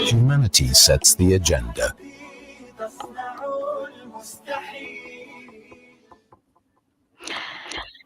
Humanity sets the agenda.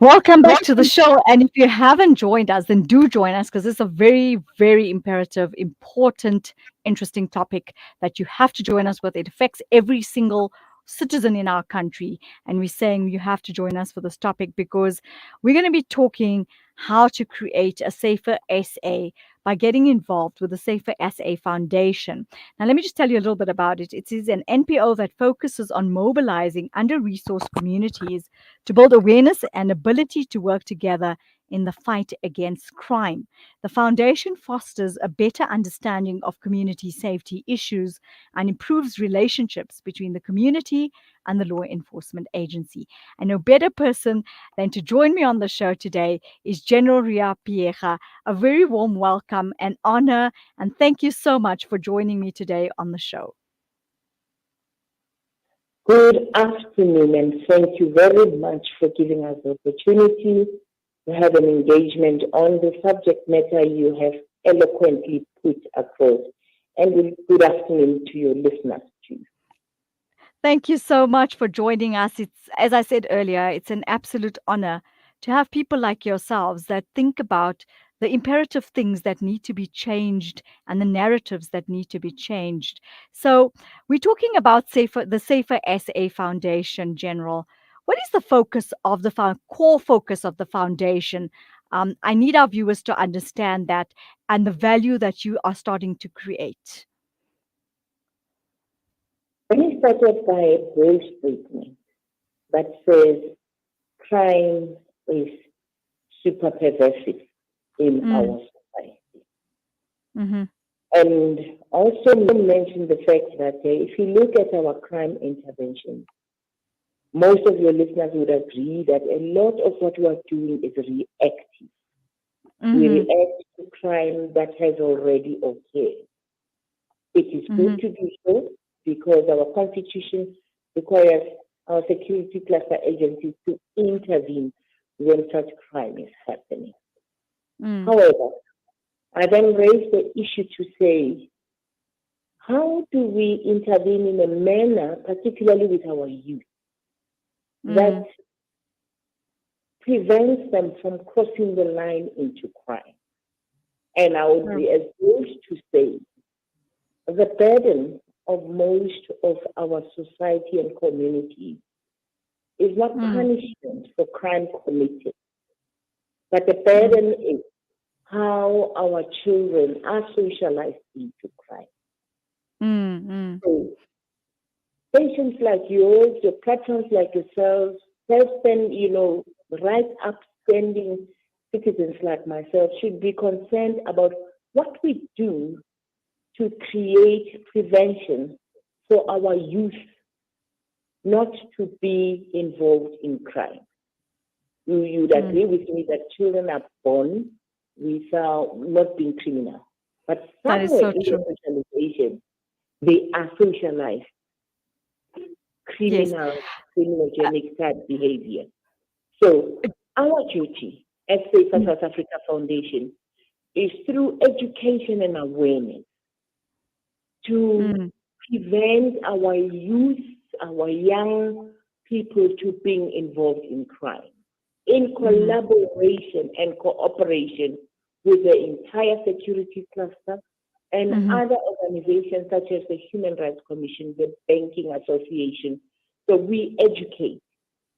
Welcome back to the show. And if you haven't joined us, then do join us because it's a very, very imperative, important, interesting topic that you have to join us with. It affects every single citizen in our country. And we're saying you have to join us for this topic because we're going to be talking how to create a safer SA by getting involved with the Safer SA Foundation. Now, let me just tell you a little bit about it. It is an NPO that focuses on mobilizing under-resourced communities to build awareness and ability to work together in the fight against crime. The foundation fosters a better understanding of community safety issues and improves relationships between the community and the law enforcement agency. And no better person than to join me on the show today is General Ria Piecha. A very warm welcome and honor, and thank you so much for joining me today on the show. Good afternoon, and thank you very much for giving us the opportunity to have an engagement on the subject matter you have eloquently put across. And good afternoon to your listeners too. Thank you so much for joining us. It's, as I said earlier, it's an absolute honor to have people like yourselves that think about the imperative things that need to be changed and the narratives that need to be changed. So we're talking about the Safer SA Foundation, General. What is the focus of the core focus of the foundation? I need our viewers to understand that and the value that you are starting to create. Let me start off by a bold statement that says crime is super pervasive in our society. Mm-hmm. And also mention the fact that if you look at our crime intervention, most of your listeners would agree that a lot of what we are doing is reactive. Mm-hmm. We react to crime that has already occurred. It is good to do so because our constitution requires our security cluster agencies to intervene when such crime is happening. However, I then raised the issue to say, how do we intervene in a manner, particularly with our youth, that prevents them from crossing the line into crime? And I would be as bold to say, the burden of most of our society and community is not punishment for crime committed, but the burden is how our children are socialized into crime. So, stations like yours, your platforms like yourselves, self-stand, right upstanding citizens like myself should be concerned about what we do to create prevention for our youth not to be involved in crime. You would agree with me that children are born without not being criminal. But somewhere in the socialization, they are socialized. Criminogenic type behavior. So our duty as Safer South Africa Foundation is through education and awareness to prevent our youth, our young people to being involved in crime in collaboration and cooperation with the entire security cluster and other organizations such as the Human Rights Commission, the Banking Association. So we educate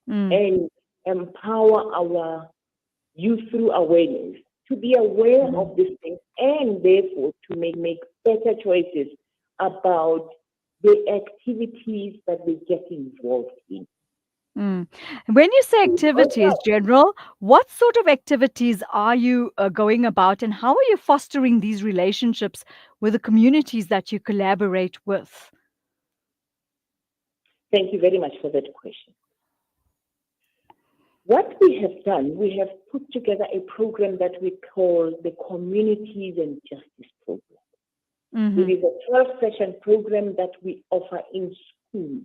and empower our youth through awareness to be aware of these things and therefore to make better choices about the activities that they get involved in. When you say activities, General, what sort of activities are you going about and how are you fostering these relationships with the communities that you collaborate with? Thank you very much for that question. What we have done, we have put together a program that we call the Communities and Justice Program. It is a 12-session program that we offer in school.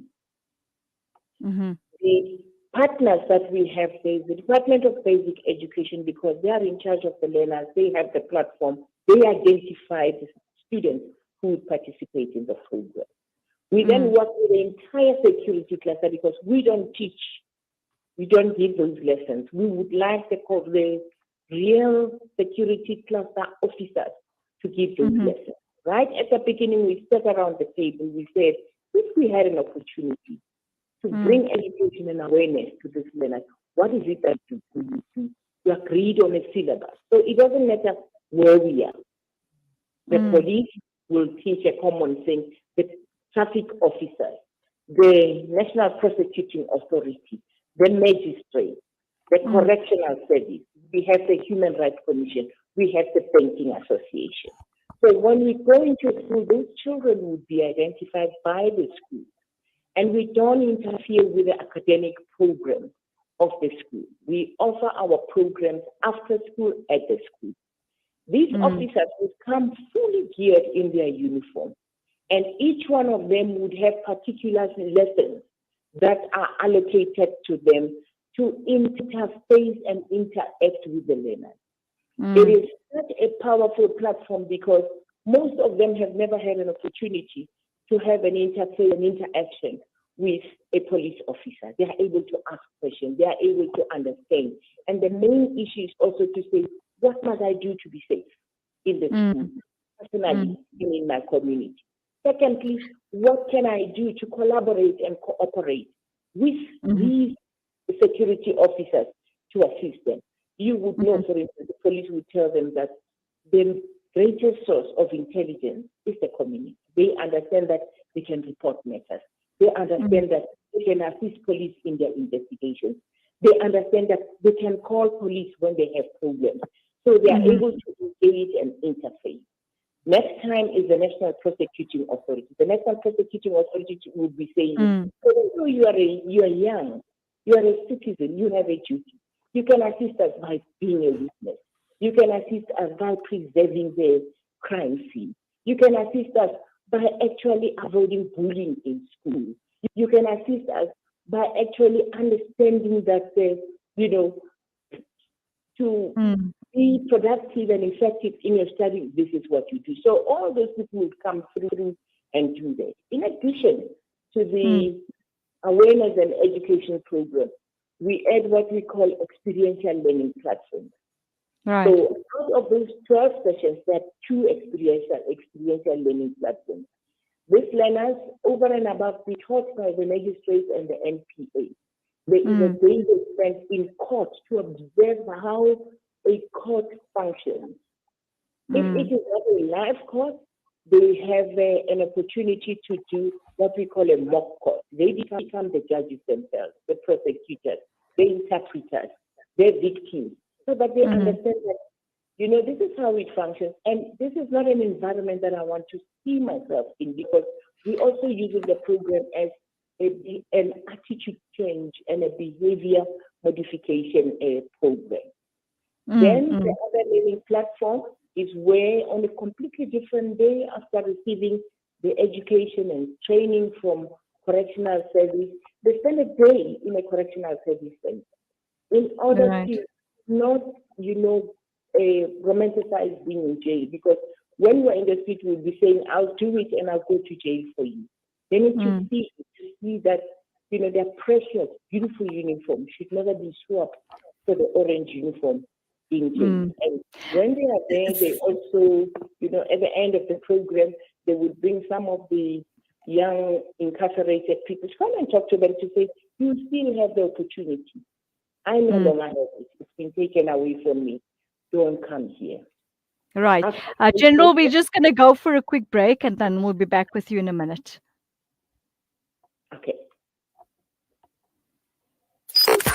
The partners that we have, there's the Department of Basic Education, because they are in charge of the learners, they have the platform, they identify the students who would participate in the program. We then work with the entire security cluster because we don't teach, we don't give those lessons. We would like the real security cluster officers to give those lessons. Right at the beginning, we sat around the table, we said, if we had an opportunity to bring education and awareness to this learners, what is it that you agreed on a syllabus? So it doesn't matter where we are. The police will teach a common thing, the traffic officers, the National Prosecuting Authority, the magistrate, the correctional service, we have the Human Rights Commission, we have the Banking Association. So when we go into school, those children would be identified by the school. And we don't interfere with the academic program of the school. We offer our programs after school, at the school. These officers would come fully geared in their uniform, and each one of them would have particular lessons that are allocated to them to interface and interact with the learners. It is such a powerful platform because most of them have never had an opportunity to have an interface and interaction with a police officer. They are able to ask questions. They are able to understand. And the main issue is also to say, what must I do to be safe in the school, personally, in my community? Secondly, what can I do to collaborate and cooperate with these security officers to assist them? You would know, for instance, the police would tell them that the greatest source of intelligence is the community. They understand that they can report matters. They understand that they can assist police in their investigations. They understand that they can call police when they have problems. So they are able to engage and interface. Next time is the National Prosecuting Authority. The National Prosecuting Authority will be saying, even though you are young, you are a citizen, you have a duty. You can assist us by being a witness. You can assist us by preserving the crime scene. You can assist us by actually avoiding bullying in school. You can assist us by actually understanding that, to be productive and effective in your studies, this is what you do. So all those people would come through and do that. In addition to the awareness and education program, we add what we call experiential learning platforms. Right. So out of those 12 sessions, there are 2 experiential learning platforms. These learners, over and above, be taught by the magistrates and the NPA. There is a day they spend in court to observe how a court functions. If it is not a live court, they have an opportunity to do what we call a mock court. They become the judges themselves, the prosecutors, the interpreters, the victims, so that they understand that, this is how it functions. And this is not an environment that I want to see myself in, because we also use the program as an attitude change and a behavior modification program. Then the other learning platform is where, on a completely different day after receiving the education and training from correctional service, they spend a day in a correctional service center in order to not, romanticize being in jail. Because when we're in the street, we'll be saying, I'll do it and I'll go to jail for you. They need to see that, their precious, beautiful uniform should never be swapped for the orange uniform in jail. And when they are there, they also, at the end of the program, they would bring some of the young incarcerated people to come and talk to them to say, you still have the opportunity. I no longer have it. It's been taken away from me. Don't come here. Right. General, we're just going to go for a quick break and then we'll be back with you in a minute. Okay.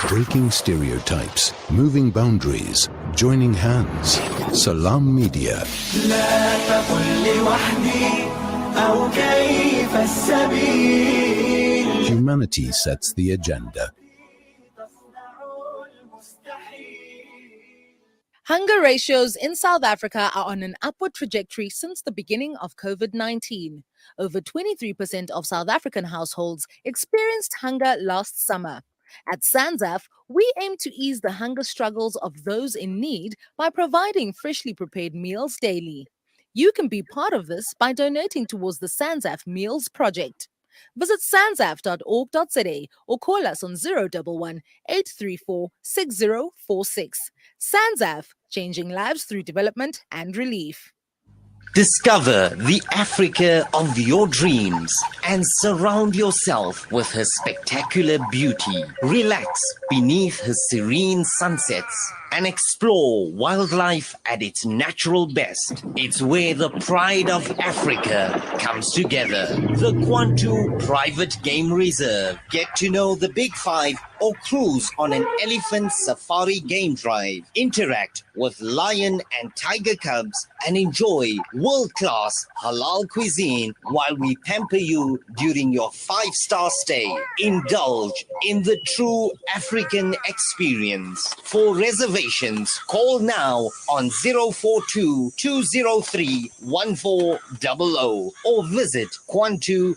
Breaking stereotypes, moving boundaries, joining hands. Salam Media. Humanity sets the agenda. Hunger ratios in South Africa are on an upward trajectory since the beginning of COVID-19. Over 23% of South African households experienced hunger last summer. At SANZAF, we aim to ease the hunger struggles of those in need by providing freshly prepared meals daily. You can be part of this by donating towards the SANZAF Meals Project. Visit sanzaf.org.za or call us on 011 834 6046. SANZAF, changing lives through development and relief. Discover the Africa of your dreams and surround yourself with her spectacular beauty. Relax beneath her serene sunsets and explore wildlife at its natural best. It's where the pride of Africa comes together. The Kwantu Private Game Reserve. Get to know the Big Five or cruise on an elephant safari game drive. Interact with lion and tiger cubs and enjoy world-class halal cuisine while we pamper you during your 5-star stay. Indulge in the true African experience. For reservations, call now on 042 203 1400 or visit kwantu.co.za.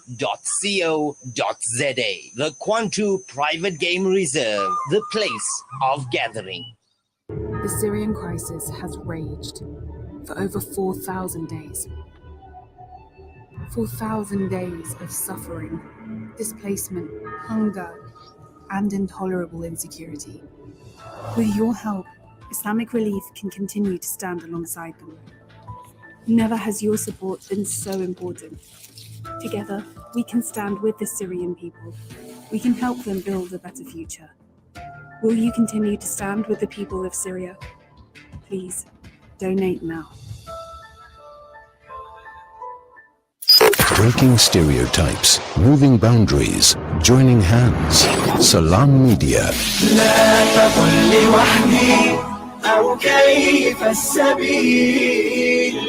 The Kwantu Private Game Reserve, the place of gathering. The Syrian crisis has raged for over 4,000 days. 4,000 days of suffering, displacement, hunger, and intolerable insecurity. With your help, Islamic Relief can continue to stand alongside them. Never has your support been so important. Together, we can stand with the Syrian people. We can help them build a better future. Will you continue to stand with the people of Syria? Please, donate now. Breaking stereotypes, moving boundaries, joining hands. Salam Media.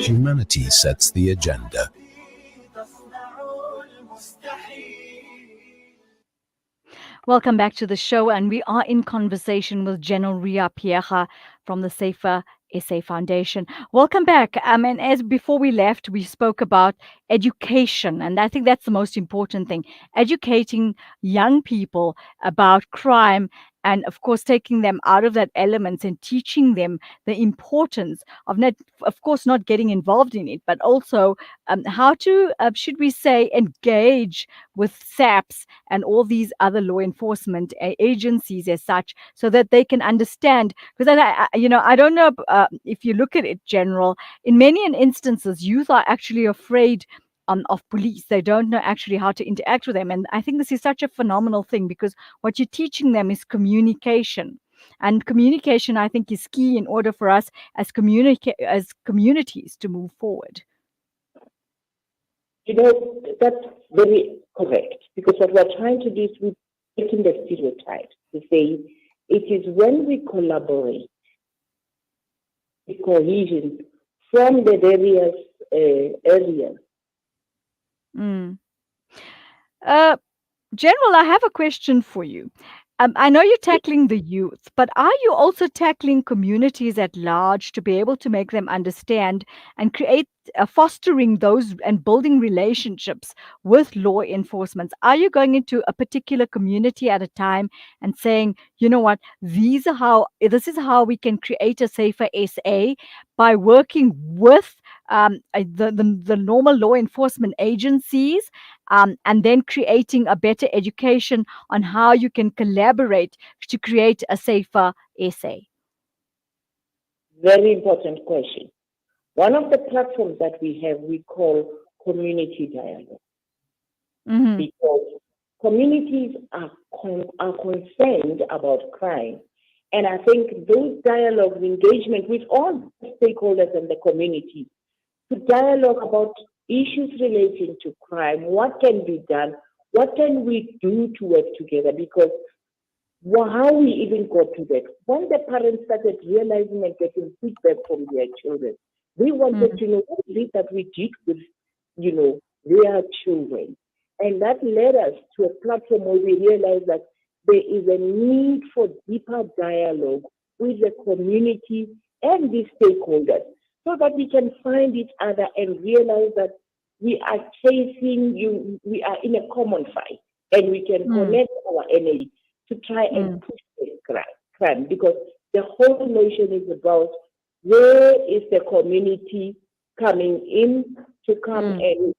Humanity sets the agenda. Welcome back to the show, and we are in conversation with General Ria Pierre from the Safer SA Foundation. Welcome back. And as before we left, we spoke about education, and I think that's the most important thing: educating young people about crime, and of course taking them out of that element and teaching them the importance of not getting involved in it, but also how to, should we say, engage with SAPS and all these other law enforcement agencies as such, so that they can understand. Because I don't know if you look at it, General, in many instances, youth are actually afraid of police. They don't know actually how to interact with them. And I think this is such a phenomenal thing, because what you're teaching them is communication. And communication, I think, is key in order for us as communities to move forward. That's very correct, because what we're trying to do is we're breaking the stereotypes to say it is when we collaborate, the cohesion from the various areas. General, I have a question for you. I know you're tackling the youth, but are you also tackling communities at large to be able to make them understand and create, fostering those and building relationships with law enforcement? Are you going into a particular community at a time and saying, you know what, this is how we can create a safer SA by working with the normal law enforcement agencies, and then creating a better education on how you can collaborate to create a safer SA? Very important question. One of the platforms that we have, we call community dialogue. Mm-hmm. Because communities are concerned about crime. And I think those dialogues, engagement with all stakeholders in the community, to dialogue about issues relating to crime, what can be done, what can we do to work together, because how we even got to that. When the parents started realizing and getting feedback from their children, they wanted to know what is it that we did with, their children. And that led us to a platform where we realized that there is a need for deeper dialogue with the community and the stakeholders, so that we can find each other and realize that we are we are in a common fight, and we can connect our energy to try and push this crime, because the whole notion is about where is the community coming in to come and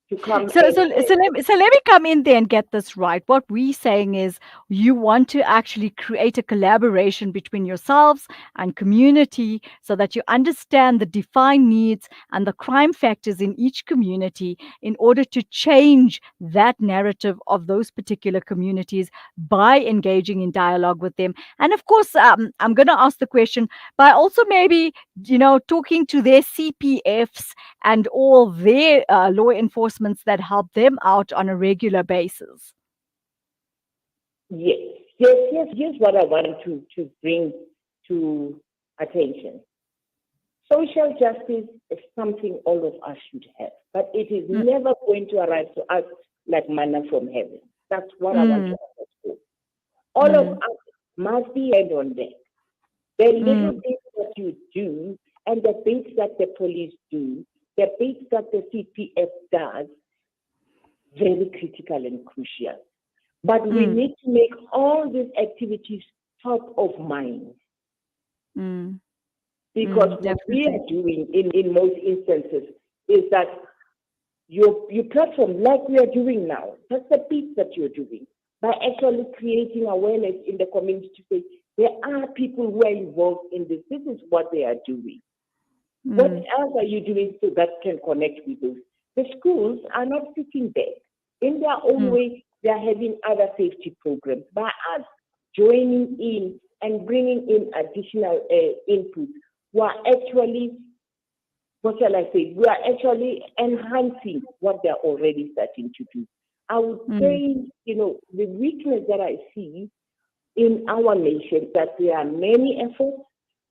to come So, let me come in there and get this right. What we're saying is you want to actually create a collaboration between yourselves and community so that you understand the defined needs and the crime factors in each community in order to change that narrative of those particular communities by engaging in dialogue with them. And of course, I'm going to ask the question by also maybe, talking to their CPFs and all their law enforcement that help them out on a regular basis. Yes. Here's what I want to bring to attention. Social justice is something all of us should have, but it is never going to arrive to us like manna from heaven. That's what I want to underscore. All of us must be head on deck. The little bits that you do and the bits that the police do, the bits that the CPF does, very critical and crucial. But we need to make all these activities top of mind. Because what we are doing in most instances is that your platform, like we are doing now, that's the piece that you're doing, by actually creating awareness in the community to say, there are people who are involved in this. This is what they are doing. What else are you doing so that can connect with those? The schools are not sitting there. In their own way, they are having other safety programs. By us joining in and bringing in additional input, we are actually, what shall I say, we are actually enhancing what they're already starting to do. I would say, the weakness that I see in our nation, that there are many efforts,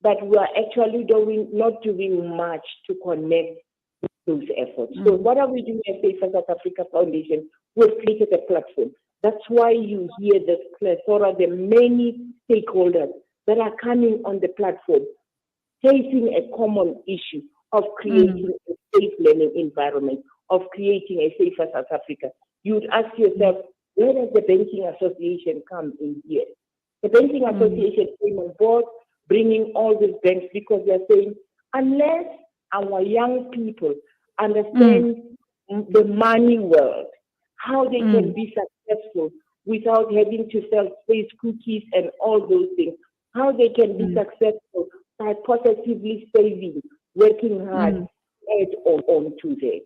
but we are actually not doing much to connect those efforts. So what are we doing at Safe South Africa Foundation? We've created a platform. That's why you hear this plethora, the many stakeholders that are coming on the platform, facing a common issue of creating a safe learning environment, of creating a safer South Africa. You'd ask yourself, where does the Banking Association come in here? The Banking Association came on board, bringing all these banks, because they're saying, unless our young people understand the money world, how they can be successful without having to sell space cookies and all those things, how they can be successful by positively saving, working hard, add on to that.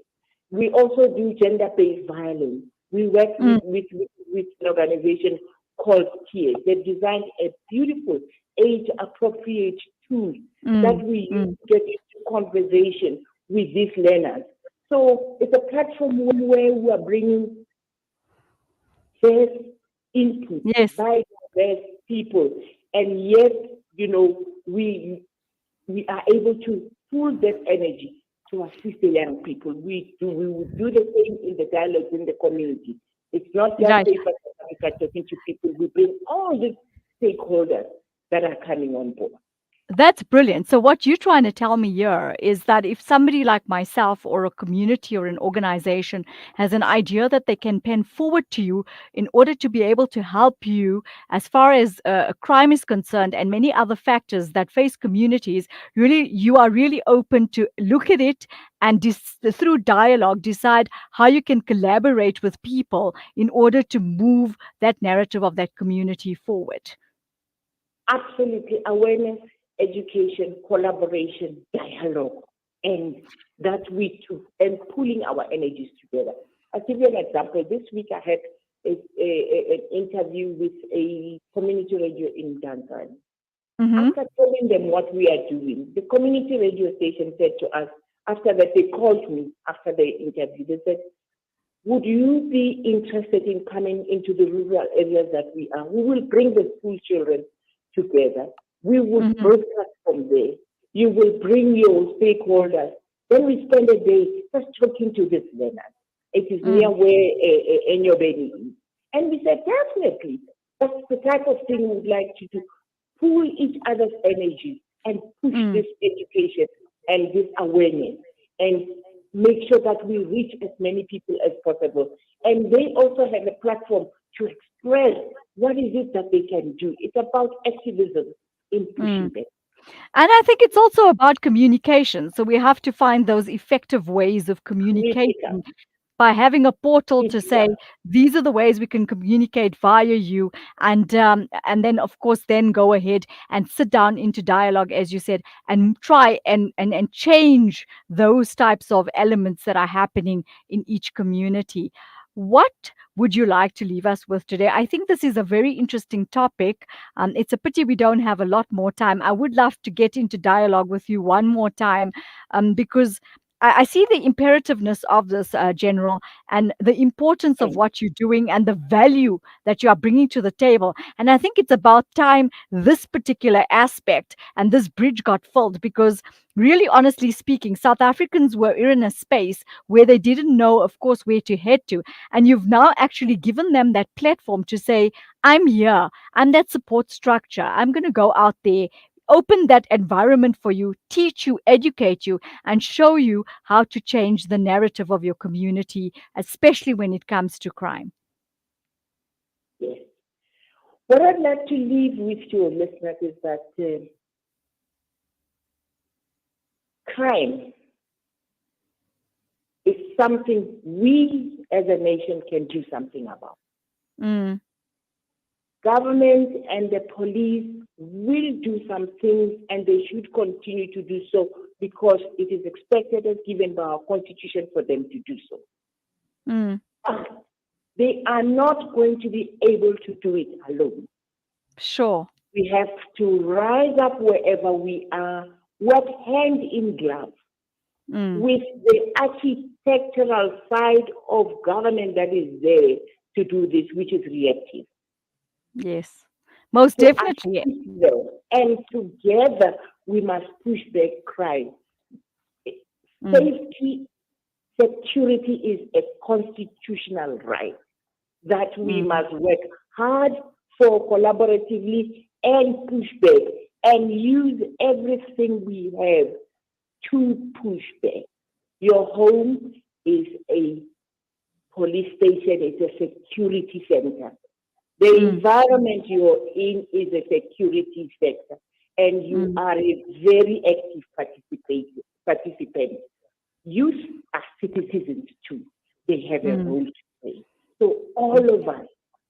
We also do gender-based violence. We work with an organization called TIER. They designed a beautiful age-appropriate tool that we use to get into conversation with these learners. So it's a platform where we are bringing diverse input by diverse people, and yet, we are able to pull that energy to assist the young people. We will do the same in the dialogue in the community. It's not just Safe South Africa talking to people. We bring all the stakeholders that are coming on board. That's brilliant. So what you're trying to tell me here is that if somebody like myself or a community or an organization has an idea that they can pen forward to you in order to be able to help you as far as crime is concerned and many other factors that face communities, you are really open to look at it and through dialogue decide how you can collaborate with people in order to move that narrative of that community forward. Absolutely. Awareness, education, collaboration, dialogue, and that we too, and pulling our energies together. I'll give you an example. This week I had an interview with a community radio in Tanzania. After telling them what we are doing, the community radio station said to us, after that, they called me after the interview. They said, would you be interested in coming into the rural areas that we are? We will bring the school children together. We will broadcast from there. You will bring your stakeholders. Then we spend a day just talking to these learners. It is near where Enyobeni is. And we said, definitely, that's the type of thing we would like to do. Pull each other's energy and push this education and this awareness. And make sure that we reach as many people as possible. And they also have a platform to express what is it that they can do. It's about activism in pushing them. And I think it's also about communication. So we have to find those effective ways of communicating Critical. by having a portal to say Critical. these are the ways we can communicate via you, and then of course then go ahead and sit down into dialogue, as you said, and try and change those types of elements that are happening in each community. What would you like to leave us with today? I think this is a very interesting topic. It's a pity we don't have a lot more time. I would love to get into dialogue with you one more time, because I see the imperativeness of this, General, and the importance of what you're doing and the value that you are bringing to the table. And I think it's about time this particular aspect and this bridge got filled, because really, honestly speaking, South Africans were in a space where they didn't know, of course, where to head to. And you've now actually given them that platform to say, I'm here, I'm that support structure, I'm going to go out there, open that environment for you, teach you, educate you, and show you how to change the narrative of your community, especially when it comes to crime. Yes. What I'd like to leave with your listeners is that crime is something we as a nation can do something about. Mm. Government and the police will do some things, and they should continue to do so because it is expected as given by our constitution for them to do so. Mm. But they are not going to be able to do it alone. Sure. We have to rise up wherever we are, work hand in glove with the architectural side of government that is there to do this, which is reactive. Yes, most So definitely. and together we must push back crime. Safety, security is a constitutional right that we must work hard for collaboratively and push back and use everything we have to push back. Your home is a police station, it's a security center. The environment you're in is a security sector, and you are a very active participant. Youth are citizens too. They have a role to play. So all of us,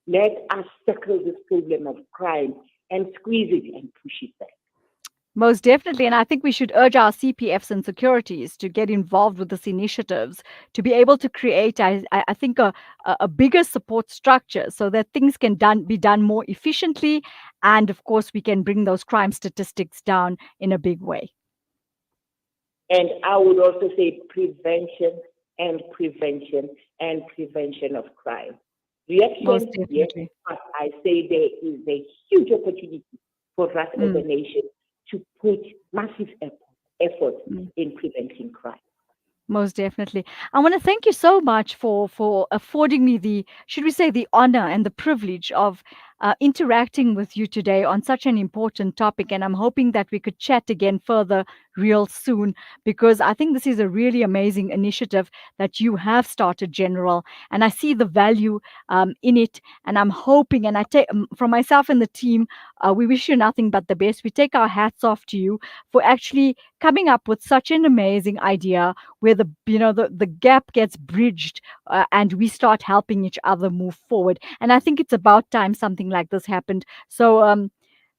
let us tackle this problem of crime and squeeze it and push it back. Most definitely. And I think we should urge our CPFs and securities to get involved with these initiatives to be able to create, I think, a bigger support structure so that things can be done more efficiently. And of course, we can bring those crime statistics down in a big way. And I would also say prevention and prevention and prevention of crime. Reaction, yes, but I say there is a huge opportunity for us as a nation to put massive effort in preventing crime. Most definitely. I want to thank you so much for affording me the, should we say, the honor and the privilege of interacting with you today on such an important topic. And I'm hoping that we could chat again further real soon, because I think this is a really amazing initiative that you have started, General. And I see the value in it. And I'm hoping, and I take from myself and the team, we wish you nothing but the best. We take our hats off to you for actually coming up with such an amazing idea where the gap gets bridged, and we start helping each other move forward. And I think it's about time something like this happened. So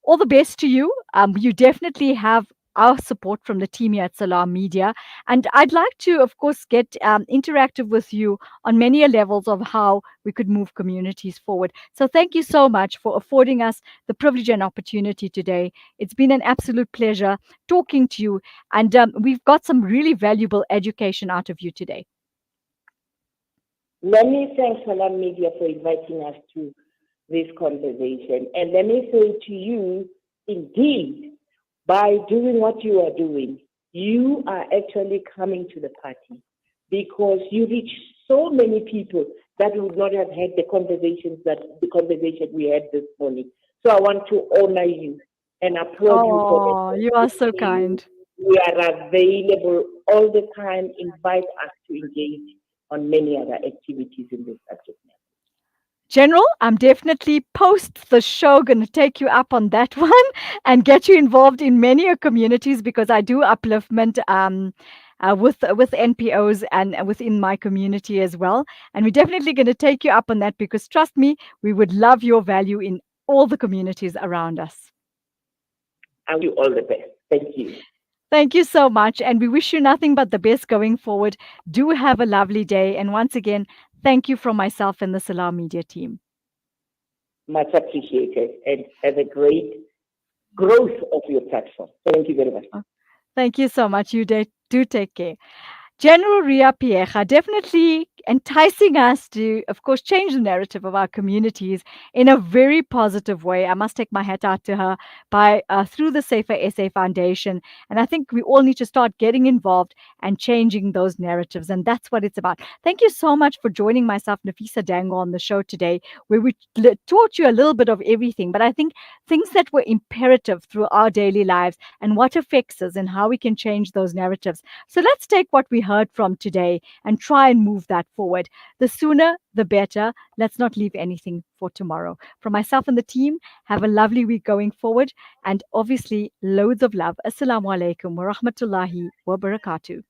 all the best to you. You definitely have our support from the team here at Salam Media. And I'd like to, of course, get interactive with you on many levels of how we could move communities forward. So thank you so much for affording us the privilege and opportunity today. It's been an absolute pleasure talking to you. And we've got some really valuable education out of you today. Let me thank Salam Media for inviting us to this conversation. And let me say to you, indeed, by doing what you are doing, you are actually coming to the party, because you reach so many people that would not have had the conversation we had this morning. So I want to honor you and applaud you for this. You are so kind. We are available all the time invite us to engage on many other activities in this subject matter. General, I'm definitely post the show going to take you up on that one and get you involved in many communities, because I do upliftment with NPOs and within my community as well. And we're definitely going to take you up on that, because trust me, we would love your value in all the communities around us. I wish you all the best. Thank you. Thank you so much. And we wish you nothing but the best going forward. Do have a lovely day. And once again, thank you from myself and the Salam Media team. Much appreciated, and have a great growth of your platform. Thank you very much. Thank you so much. You do take care. General Ria Piecha definitely enticing us to, of course, change the narrative of our communities in a very positive way. I must take my hat out to her by through the Safer SA Foundation. And I think we all need to start getting involved and changing those narratives. And that's what it's about. Thank you so much for joining myself, Nafisa Dango, on the show today, where we taught you a little bit of everything. But I think things that were imperative through our daily lives and what affects us and how we can change those narratives. So let's take what we heard from today and try and move that forward. The sooner, the better. Let's not leave anything for tomorrow. From myself and the team, have a lovely week going forward. And obviously, loads of love. Assalamu alaikum wa rahmatullahi wa barakatuh.